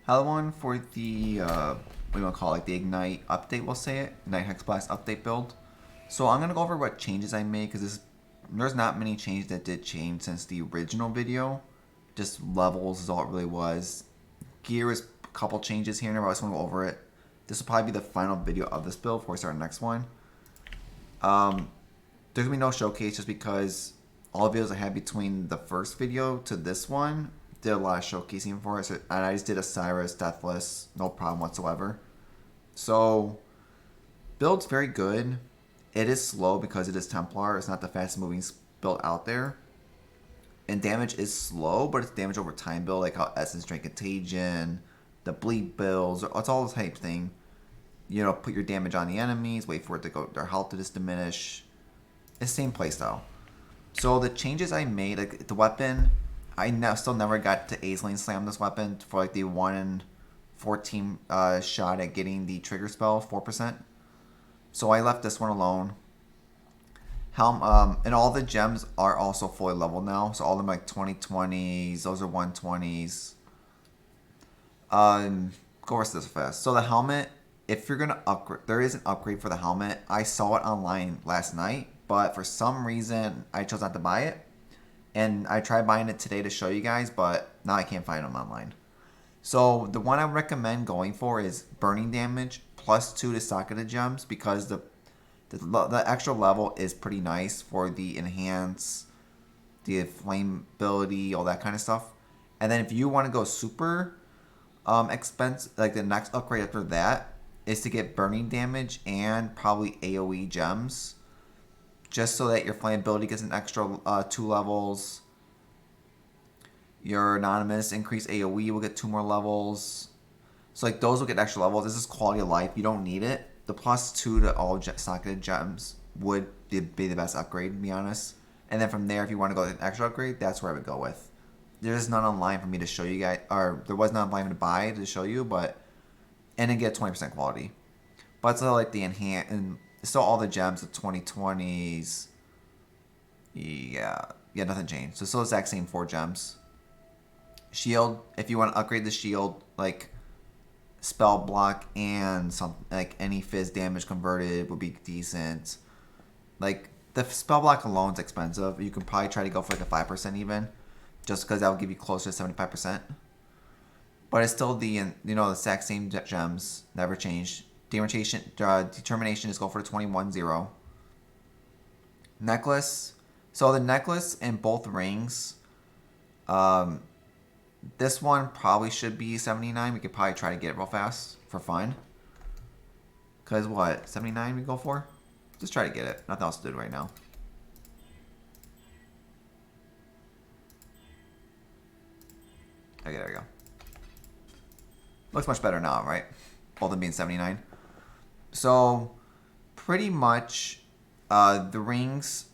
Hello one for the what do you want to call it, like the Ignite update, we'll say it, Ignite hexblast update build. So I'm gonna go over what changes I made because there's not many changes that did change since the original video. Just levels is all it really was. Gear is a couple changes here and there, but I just want to go over it. This will probably be the final video of this build before we start the next one. There's gonna be no showcase just because all the videos I had between the first video to this one did a lot of showcasing for us, and I just did a Cyrus Deathless, no problem whatsoever. So build's very good. It is slow because it is Templar. It's not the fastest moving build out there. And damage is slow, but it's damage over time build, like how Essence Drain Contagion, the Bleed builds, it's all the type thing. You know, put your damage on the enemies, wait for it to go, their health to just diminish. It's the same playstyle. So the changes I made, like the weapon, still never got to Ace Lane Slam this weapon for like the 1 in 14 shot at getting the trigger spell, 4%. So I left this one alone. Helm, and all the gems are also fully leveled now. So all of them like 2020s, those are 120s. Go rest this fast. So the helmet, if you're gonna upgrade, there is an upgrade for the helmet. I saw it online last night, but for some reason I chose not to buy it. And I tried buying it today to show you guys, but now I can't find them online. So the one I recommend going for is burning damage +2 to socketed gems because the extra level is pretty nice for the enhance, the flammability, all that kind of stuff. And then if you want to go super expense, like the next upgrade after that is to get burning damage and probably AoE gems, just so that your flammability gets an extra 2 levels. Your anonymous increased AoE will get 2 more levels. So like those will get extra levels. This is quality of life. You don't need it. The +2 to all socketed gems would be the best upgrade, to be honest. And then from there, if you want to go with an extra upgrade, that's where I would go with. There's none online for me to show you guys, or there was none online to buy to show you, but and then get 20% quality. But still like the enhance and still all the gems, the 2020s. Yeah, nothing changed. So still the exact same 4 gems. Shield, if you want to upgrade the shield, like spell block and some like any fizz damage converted would be decent. Like the spell block alone is expensive. You can probably try to go for like a 5% even, just because that will give you closer to 75%. But it's still the exact same gems, never changed. Determination is go for the 21-0. Necklace. So the necklace and both rings, this one probably should be 79. We could probably try to get it real fast for fun. Because what? 79 we go for? Just try to get it. Nothing else to do right now. Okay, there we go. Looks much better now, right? Both of them being 79. So, pretty much, the rings,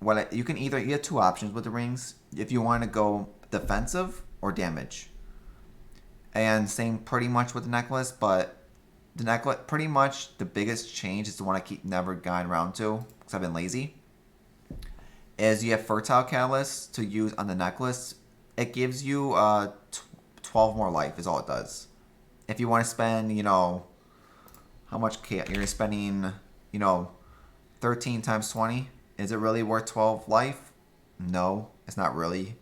you have 2 options with the rings. If you want to go defensive or damage. And same pretty much with the necklace, but the necklace, pretty much the biggest change is the one I never gotten around to because I've been lazy. Is you have Fertile Catalyst to use on the necklace. It gives you 12 more life is all it does. If you want to spend, how much you're spending, 13 times 20. Is it really worth 12 life? No, it's not really.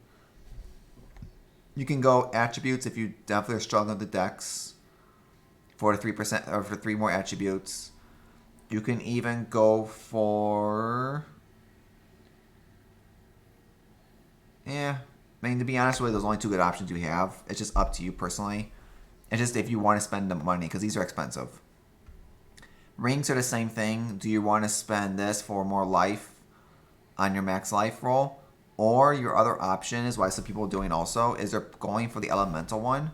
You can go attributes if you definitely are struggling with the dex for the 3% or for 3 more attributes. You can even go for I mean, to be honest with you, there's only 2 good options you have. It's just up to you personally. It's just if you want to spend the money, because these are expensive. Rings are the same thing. Do you want to spend this for more life on your max life roll? Or your other option is why some people are doing also is they're going for the elemental one,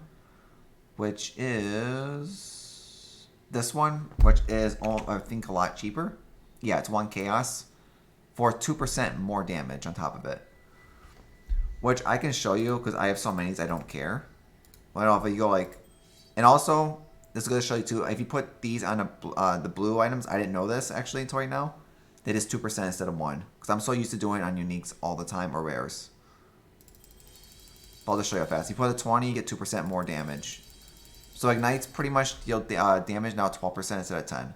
which is this one, which is I think a lot cheaper. Yeah, it's 1 chaos for 2% more damage on top of it. Which I can show you because I have so many I don't care. I don't know if you go like, and also this is going to show you too. If you put these on the blue items, I didn't know this actually until right now. It is 2% instead of 1 because I'm so used to doing it on uniques all the time or rares. I'll just show you how fast. You put a 20, you get 2% more damage. So Ignite's pretty much deal damage now 12% instead of 10.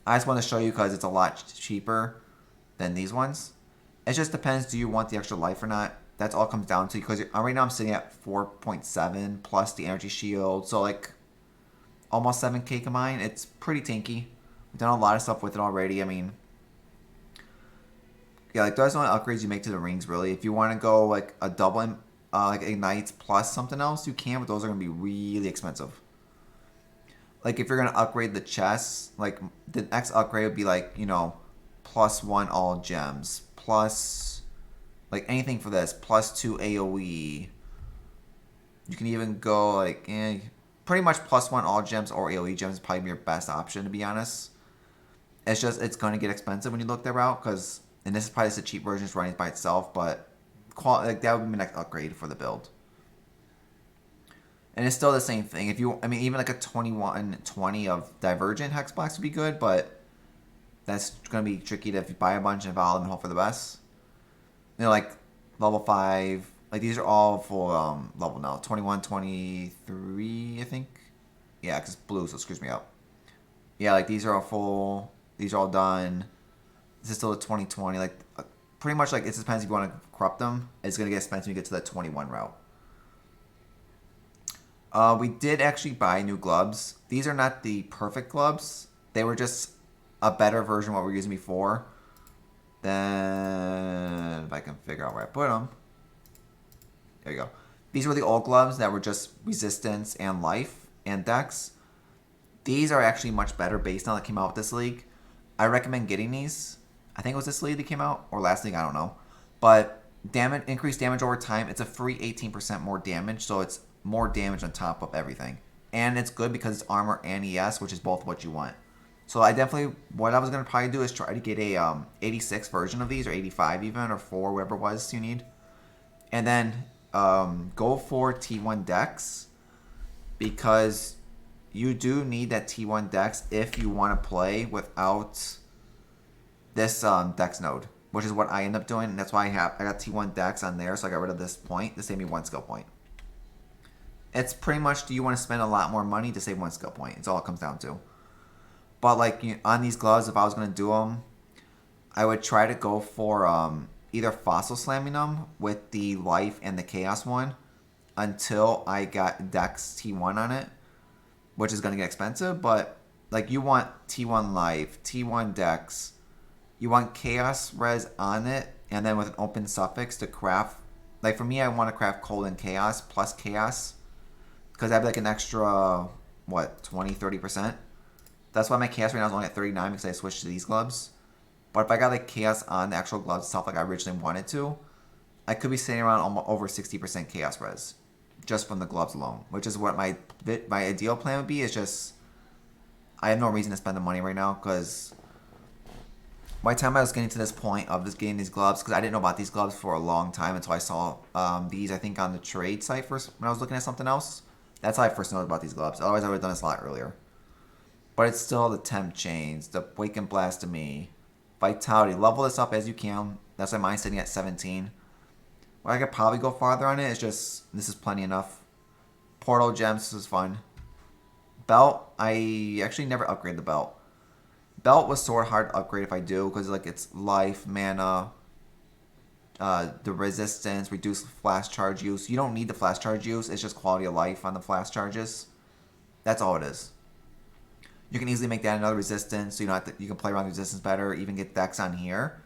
I just want to show you because it's a lot cheaper than these ones. It just depends, do you want the extra life or not? That's all it comes down to, because right now I'm sitting at 4.7 plus the energy shield. So like almost 7k combined. It's pretty tanky. We've done a lot of stuff with it already. I mean, yeah, like those are the only upgrades you make to the rings really. If you want to go like a double like Ignites plus something else, you can, but those are going to be really expensive. Like if you're going to upgrade the chests, like the next upgrade would be like, you know, +1 all gems, plus like anything for this, +2 AoE. You can even go like, pretty much +1 all gems or AoE gems is probably your best option, to be honest. It's just, it's going to get expensive when you look that route, because, and this is probably just a cheap version, it's running by itself, but like that would be my next upgrade for the build. And it's still the same thing. If you, I mean, even like a 2120 of Divergent Hexblast would be good, but that's going to be tricky to, if you buy a bunch and follow them and hope for the best. You know, like level 5, like these are all full level now. 21, 23, I think. Yeah, because it's blue, so it screws me up. Yeah, like these are all full. These are all done. This is still a 2020. Like, pretty much like it just depends if you want to corrupt them. It's going to get expensive when you get to that 21 route. We did actually buy new gloves. These are not the perfect gloves. They were just a better version of what we were using before. Then, if I can figure out where I put them. There you go. These were the old gloves that were just resistance and life and dex. These are actually much better based on that came out with this league. I recommend getting these. I think it was this league that came out, or last league, I don't know. But damage, increased damage over time. It's a free 18% more damage, so it's more damage on top of everything. And it's good because it's armor and ES, which is both what you want. So I definitely, what I was going to probably do is try to get a 86 version of these, or 85 even, or 4, whatever it was you need. And then go for T1 Dex, because you do need that T1 Dex if you want to play without this Dex node, which is what I end up doing. And that's why I got T1 Dex on there, so I got rid of this point to save me 1 skill point. It's pretty much, do you want to spend a lot more money to save 1 skill point? It's all it comes down to. But like on these gloves, if I was going to do them, I would try to go for either fossil slamming them with the life and the chaos one until I got Dex T1 on it, which is going to get expensive. But like you want T1 life, T1 Dex, you want chaos res on it, and then with an open suffix to craft. Like for me, I want to craft cold and chaos plus chaos, because I have like an extra, what, 20-30%. That's why my chaos right now is only at 39, because I switched to these gloves. But if I got like chaos on the actual gloves itself like I originally wanted to, I could be sitting around almost over 60% chaos res just from the gloves alone, which is what my ideal plan would be. Is just, I have no reason to spend the money right now, because by the time I was getting to this point of just getting these gloves, because I didn't know about these gloves for a long time until I saw these, I think, on the trade site first when I was looking at something else. That's how I first noticed about these gloves. Otherwise, I would have done this a lot earlier. But it's still the temp chains, the wake and blast of me, vitality. Level this up as you can. That's why mine's sitting at 17. Where I could probably go farther on it is just, this is plenty enough. Portal gems, this is fun. Belt, I actually never upgrade the belt. Belt was sort of hard to upgrade if I do, because like it's life, mana, the resistance, reduce flash charge use. You don't need the flash charge use. It's just quality of life on the flash charges. That's all it is. You can easily make that another resistance, so you don't have to, you can play around the resistance better, even get dex on here.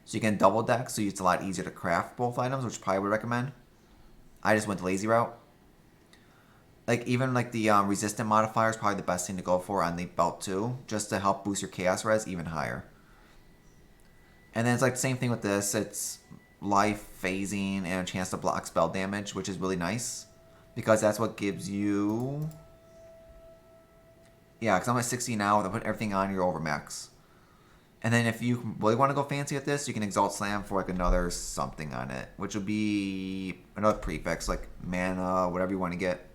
So you can double dex, so it's a lot easier to craft both items, which I probably would recommend. I just went the lazy route. Like even like the resistant modifier is probably the best thing to go for on the belt too, just to help boost your chaos res even higher. And then it's like the same thing with this. It's life, phasing, and a chance to block spell damage, which is really nice, because that's what gives you. Yeah, because I'm at 60 now. If I put everything on, you're over max. And then if you really want to go fancy at this, you can Exalt Slam for like another something on it, which would be another prefix, like mana, whatever you want to get.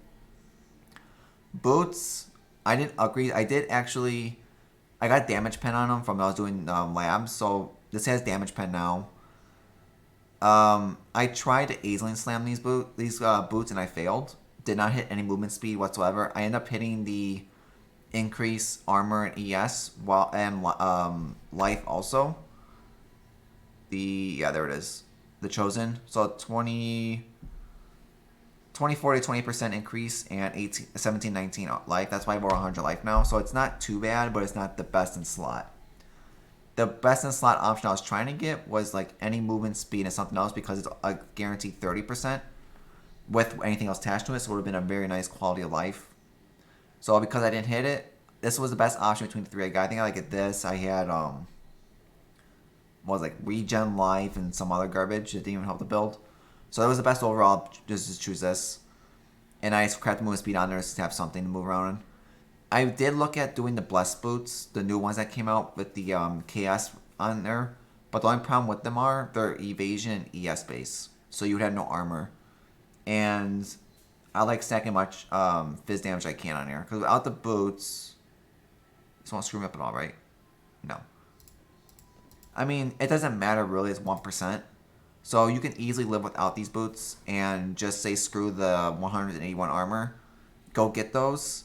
Boots, I didn't upgrade. I did actually, I got damage pen on them from when I was doing labs, so this has damage pen now. I tried to Aisling Slam these boots and I failed, did not hit any movement speed whatsoever. I end up hitting the increase armor and ES and life also. There it is. The Chosen. So 24 to 20% increase and 17, 19 life. That's why I have over 100 life now. So it's not too bad, but it's not the best in slot. The best in slot option I was trying to get was like any movement speed and something else because it's a guaranteed 30% with anything else attached to it. So it would have been a very nice quality of life. So because I didn't hit it, this was the best option between the three I got. I think I like it this. I had regen life and some other garbage that didn't even help the build. So that was the best overall, just to choose this. And I crafted movement speed on there to have something to move around in. I did look at doing the Blessed Boots, the new ones that came out with the Chaos on there. But the only problem with them are they're evasion and ES base. So you would have no armor. And I like stacking much fizz damage I can on here. Because without the boots, this won't screw me up at all, right? No. I mean, it doesn't matter really, it's 1%. So you can easily live without these boots and just say screw the 181 armor. Go get those.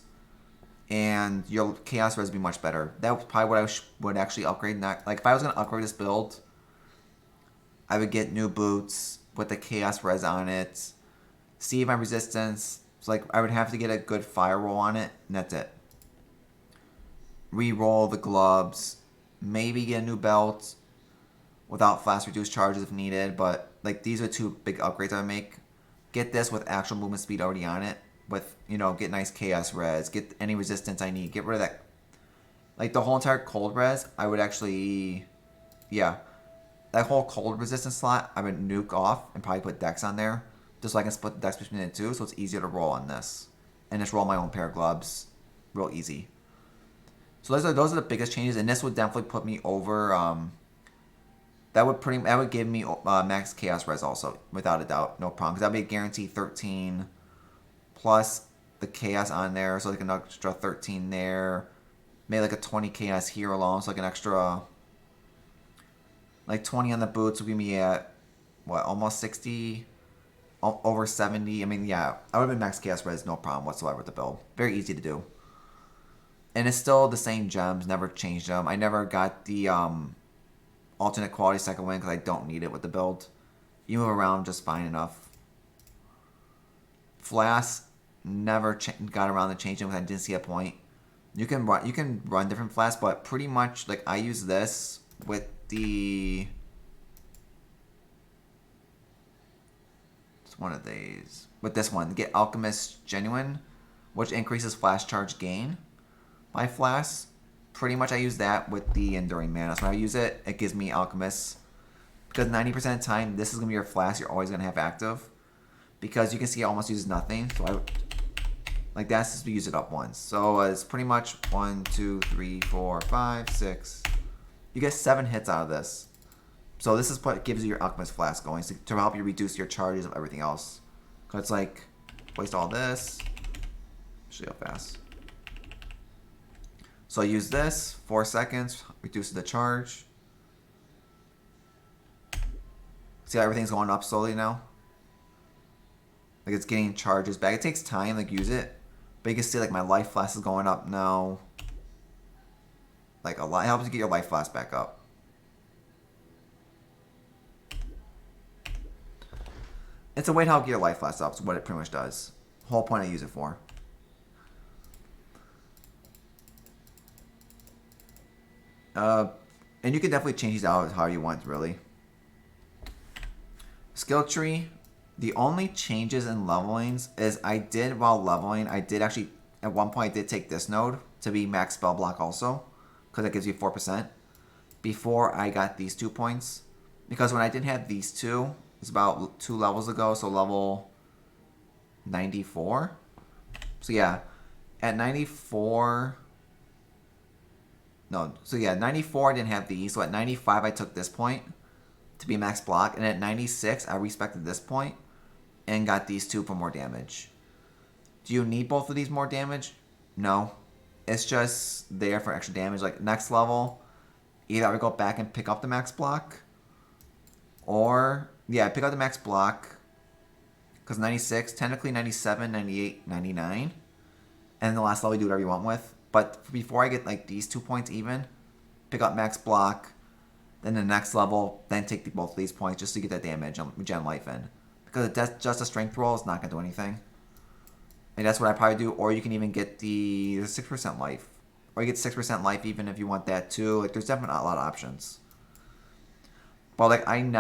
And your Chaos Res would be much better. That was probably what I would actually upgrade. Like if I was going to upgrade this build, I would get new boots with the Chaos Res on it. See my resistance. So like I would have to get a good fire roll on it. And that's it. Re-roll the gloves. Maybe get a new belt. Without flash reduced charges if needed, but like these are two big upgrades I would make. Get this with actual movement speed already on it. With, get nice chaos res, get any resistance I need, get rid of that. Like the whole entire cold res, I would actually, that whole cold resistance slot, I would nuke off and probably put dex on there. Just so I can split the dex between the two, so it's easier to roll on this. And just roll my own pair of gloves, real easy. So those are the biggest changes, and this would definitely put me over, that would give me max chaos res also, without a doubt, no problem. Because that would be a guaranteed 13 plus the chaos on there, so like an extra 13 there. Maybe like a 20 chaos here alone, so like an extra, like 20 on the boots would give me at what, almost 60, over 70. I mean, yeah, I would have been max chaos res, no problem whatsoever with the build. Very easy to do, and it's still the same gems. Never changed them. I never got the alternate quality second wind because I don't need it with the build. You move around just fine enough. Flask, never got around to changing because I didn't see a point. You can run different flasks, but pretty much like I use this with the. It's one of these with this one. Get Alchemist Genuine, which increases flash charge gain by flask. Pretty much I use that with the Enduring Mana. So when I use it, it gives me Alchemist. Because 90% of the time, this is going to be your flask you're always going to have active. Because you can see it almost uses nothing. So like that's just to use it up once. So it's pretty much 1, 2, 3, 4, 5, 6. You get 7 hits out of this. So this is what gives you your Alchemist Flask going to help you reduce your charges of everything else. Because it's like, waste all this. Show you how fast. So I use this, 4 seconds, reduces the charge. See how everything's going up slowly now? Like it's getting charges back. It takes time, like use it. But you can see like my life flask is going up now. Like a lot. It helps you get your life flask back up. It's a way to help get your life flask up, is what it pretty much does. The whole point I use it for. And you can definitely change these out how you want, really. Skill tree. The only changes in levelings is while leveling, I did actually, at one point I did take this node to be max spell block also. Because it gives you 4%. Before I got these 2 points. Because when I didn't have these two, it's about 2 levels ago, so level 94. So yeah, at 94... No, so yeah, 94 I didn't have these, so at 95 I took this point to be max block, and at 96 I respected this point and got these 2 for more damage. Do you need both of these more damage? No. It's just there for extra damage. Like next level, either I would go back and pick up the max block, or, yeah, pick up the max block, because 96, technically 97, 98, 99. And the last level you do whatever you want with. But before I get like these 2 points even, pick up max block, then the next level, then take both of these points just to get that damage and regen life in. Because just a strength roll is not going to do anything. And that's what I probably do. Or you can even get the 6% life. Or you get 6% life even if you want that too. Like there's definitely not a lot of options. But like I'm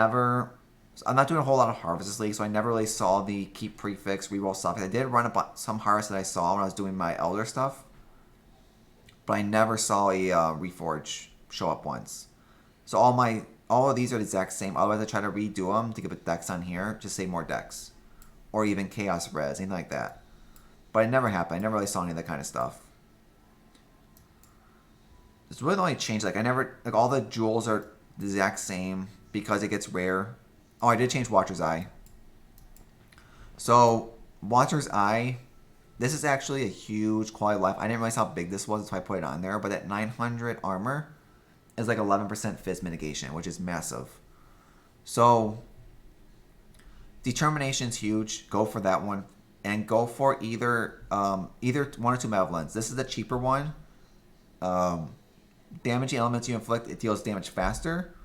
not doing a whole lot of Harvest this league, so I never really saw the keep prefix reroll stuff. I did run some Harvest that I saw when I was doing my Elder stuff. But I never saw a Reforge show up once. So all of these are the exact same. Otherwise I try to redo them to get Dex on here. Just say more Dex. Or even Chaos Res, anything like that. But it never happened. I never really saw any of that kind of stuff. It's really the only change. Like all the jewels are the exact same because it gets rare. Oh, I did change Watcher's Eye. So Watcher's Eye, this is actually a huge quality of life. I didn't realize how big this was, that's why I put it on there. But at 900 armor is like 11% fizz mitigation, which is massive. So Determination's huge. Go for that one. And go for either one or two Malevolence. This is the cheaper one. Damaging elements you inflict, it deals damage faster.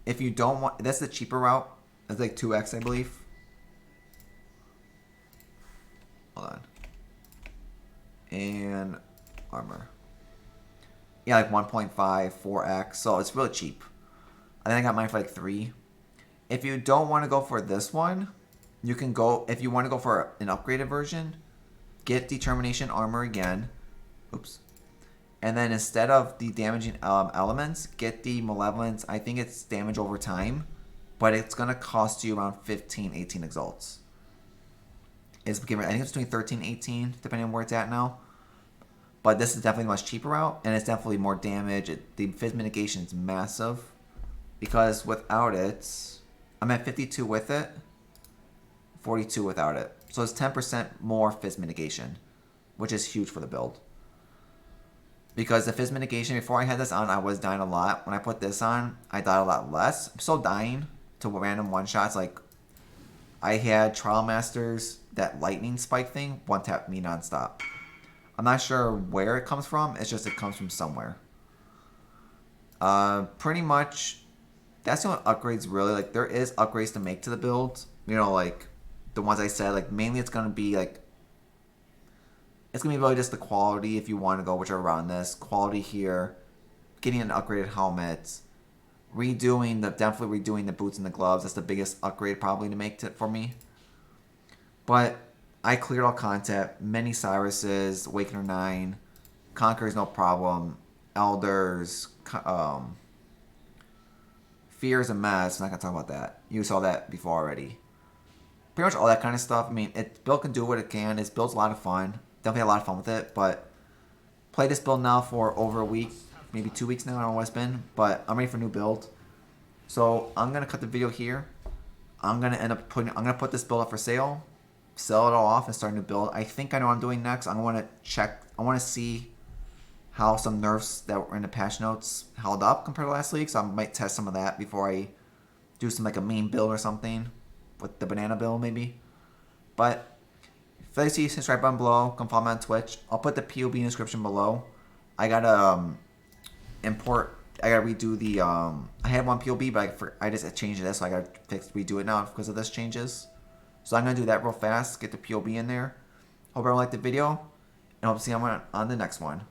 If you don't want, that's the cheaper route. It's like 2x, I believe. Hold on. And armor. Yeah, like 1.5, 4x. So it's really cheap. I think I got mine for like 3. If you don't want to go for this one, you can go, if you want to go for an upgraded version, get Determination armor again. Oops. And then instead of the damaging elements, get the Malevolence. I think it's damage over time, but it's going to cost you around 15, 18 exalts. I think it's between 13 and 18, depending on where it's at now. But this is definitely a much cheaper route, and it's definitely more damage. The fizz mitigation is massive, because without it, I'm at 52 with it, 42 without it. So it's 10% more fizz mitigation, which is huge for the build. Because the fizz mitigation, before I had this on, I was dying a lot. When I put this on, I died a lot less. I'm still dying to random one-shots. Like, I had Trial Masters, that lightning spike thing, one-tap me nonstop. I'm not sure where it comes from. It's just it comes from somewhere. Pretty much, that's the only upgrades really. Like, there is upgrades to make to the build. You know, like, the ones I said. Like, mainly it's going to be, like, it's going to be really just the quality if you want to go whichever route on this. Quality here. Getting an upgraded helmet. Definitely redoing the boots and the gloves. That's the biggest upgrade probably to make for me. But I cleared all content. Many Cyruses. Awakener 9. Conqueror's no problem. Elders. Fear is a mess. I'm not going to talk about that. You saw that before already. Pretty much all that kind of stuff. I mean, build can do what it can. This build's a lot of fun. Definitely had a lot of fun with it, but play this build now for over a week, maybe 2 weeks now. I don't know what it's been, but I'm ready for a new build. So I'm gonna cut the video here. I'm gonna put this build up for sale, sell it all off, and start a new build. I think I know what I'm doing next. I want to see how some nerfs that were in the patch notes held up compared to last week. So I might test some of that before I do some like a main build or something with the banana build maybe. But if you see, subscribe button below. Come follow me on Twitch. I'll put the POE in the description below. I gotta redo the I had one POE, but I just changed this, so I gotta redo it now because of this changes. So I'm gonna do that real fast. Get the POE in there. Hope everyone liked the video, and hope to see you on the next one.